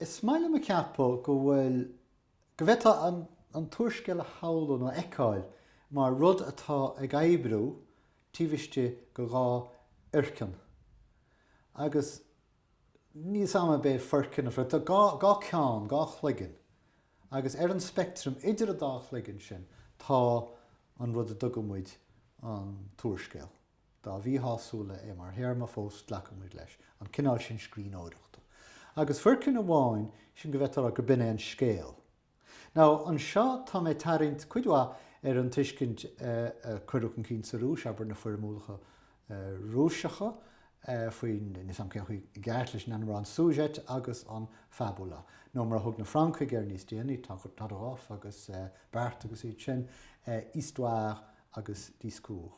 Is smaile me ceappa go bhfuil go bhfuilta an tuairiscéal a haall nó eicáil mar rud atá ag éibriú tíbhaiste go gá uirceann. Agus níos ama bé forcin a fred gá ceann, gá chluigeann. Agus ar an spectrum idir a dá chluigeann sin tá an rud a dugamid an tuairiscéal. Dá bhí hasúla é mar théarma fós leacamid leis an cineál sin scríbhneoireachta. Agus forcin amháin sin go bhfuiltar a go binne an scéal. Now, an seo tá mé tarint cuidhá ar an tuiscint chuireach an cinn sa rúis aber na fuairmúlacha rúiseacha faoin ní sam cén chuig gceart leis an rán sújeit agus an fabula. nó mar a thug na Franca gur níos déanaí tá ráth agus beart agus iad sin histoire agus discours.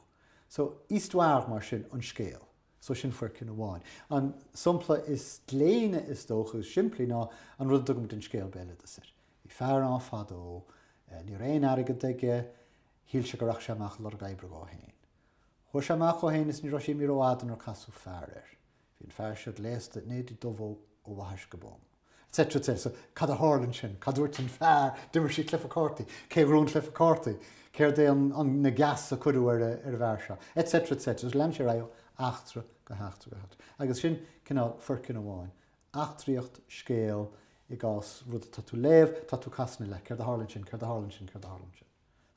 So histoire mar sin an scéal. So sin forcin amháin. An sumpla is léine is dócha siimplí ná an rud dugam den scéal béile is. I fear an fadó, ní réon airgad aige, híl se go raach sé amach lor gaibre gá héin. Thua sé amach ó héin is ní ra sé mírádan ar casú fear. Bhín fear se léasta néad dómhó ó bhathais go bom. Etc. So cad a hálann sin, cadúirt an fear, dimar sí clifa cártaí, cé rún clifa cártaí, céir dé an na gas a chuidú ar a bhar seo, etc. Gus leim sé raibh achtra go heachtra go heachtra. Agus sin cinál forcin amháin. Achtraíocht scéal I gás rud tá tú léamh, tá tú casna le, céir a hálann sin, céir a hálann sin, céir a hálann sin.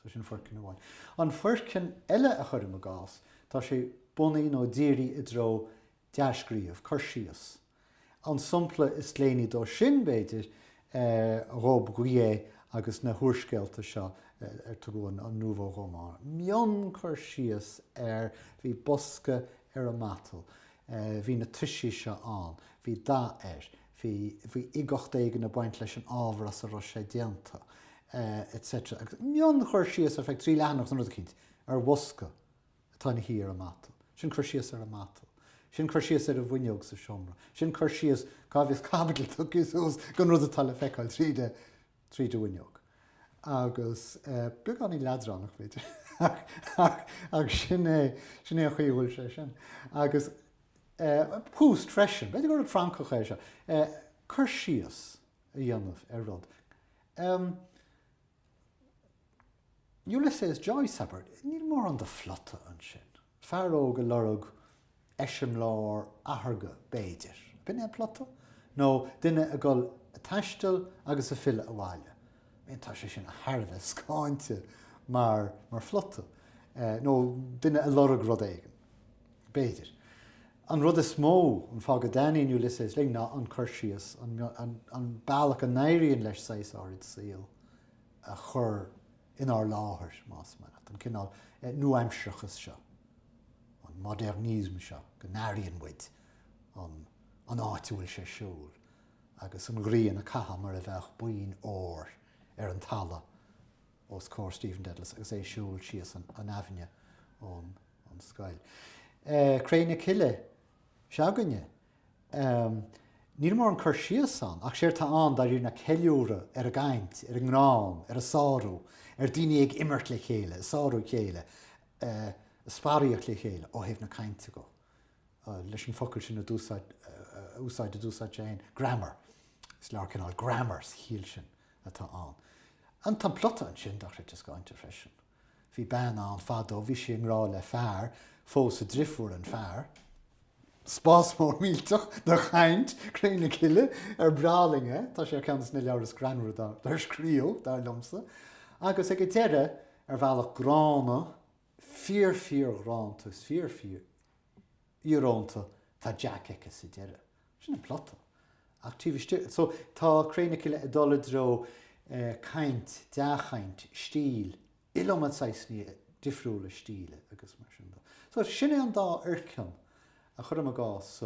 So sin forcin amháin. An forcin eile a chuirim a gás, tá sé bunaí nó dírí I dro deascríomh, chuirsíos. An sumpla is léanaí dó sin béidir rob gué agus na thuairiscéalta seo tu goin an Nouveau Roman. Mion chuirsíos bhí bosca ar a matal, bhí na tuisí seo an, bhí dá bhí igocht éige na baint leis an ábhar as a ro sé déanta, etc. Mion chuirsíos ar feith trí leanach san rud cinnt ar bosca atá na hí ar a matal. Sin chuirsíos ar a matal. Sin chuirsíos ar a bhuineog sa siomra. Sin chuirsíos cábhíos cabhadal tugus ús gan rud atá le feiceáil tríde bhuineog. Agus beag an í leadrannach bhíte. Agus sin é a chuíhfuil sé sin. Agus pús freisin, beidir gur Francoch é se, chuirsíos a dhéanamh ar rud. Ulysses Joyce aber, ní mór an de flotta an sin. Fearóg a lorug eisiom lár aharga béidir. Bin é plotta? No, duine a gol a taistil agus a fila a bhaile. Bhíonn tá sé sin a tharbheith scáinte mar flotta. No, duine a lorug rud éigen. Béidir. An rud is mó an fága daín Ulysses ling ná an chuirsíos, an bailach an éiríonn leis 6 áirid síl a chur in our láthir más mar. An cinál nuaimseachas seo. An modernism seo, go náiríonn muid an áitiúil sé siúil. Agus an ghrian a caha mar a bheith buin ór ar an tala os cór Stephen Dedalus agus é siúil síos an aimhne an scail. Créine ciile, seaganne. Ní mór an chuirsíos an, ach séir tá an dar na ceiliúra ar a caint, ar a ngrán, ar a sáú, ar daoine ag immert le chéile, sáú chéile, spáíocht le chéile ó héh na cainte go. Leis an focail sin úsáid a dúsáid sé grammar. Is lear cinál grammars híl sin atá an. An tá plotta an sin dach réit gáinte freisin. Bhí ben an fadó, bhí sé an rá le fearr, fós a drifúr an fearr. Spás mór mílteach na chaint, créine ciile ar brálinge, tá sé ceantas na leabhar granúir dar scríal, dar lomsa. Agus ag teire ar bhealach grána, fíor grántas, fíor iaránta tá Jack eice sa deire. Sin an plotta. Ach tíbhiste, so tá créine ciile a dul dro caint, dechaint, stíl, ilomad saisní difriúla stíle agus mar sin. So sinné an dá uirceann a chuir a gás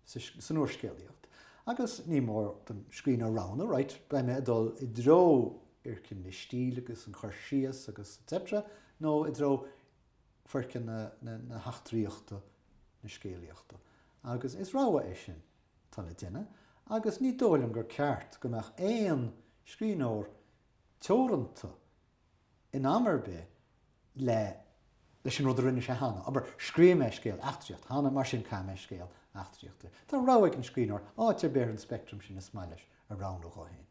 san úrscéalaíocht. Agus ní mór den scrín arána, right? Ba me dul I dro uircinn na stíl agus an chuirsíos agus etc. nó I dro forcinn na heachtraíochta na scéalaíochta. Agus is ráha é sin tá le duine. Agus ní dóilm gur ceart go meach éon scríbhneoir teoranta in amarbe leis sin rud rinne sé hána, aber scríbhneoir scéal achtraíocht, hána mar sin cáim scéal achtaíochta. Tá ráhaigh an scríbhneoir áit ar bear an spectrum sin na smailais a rán ó háin.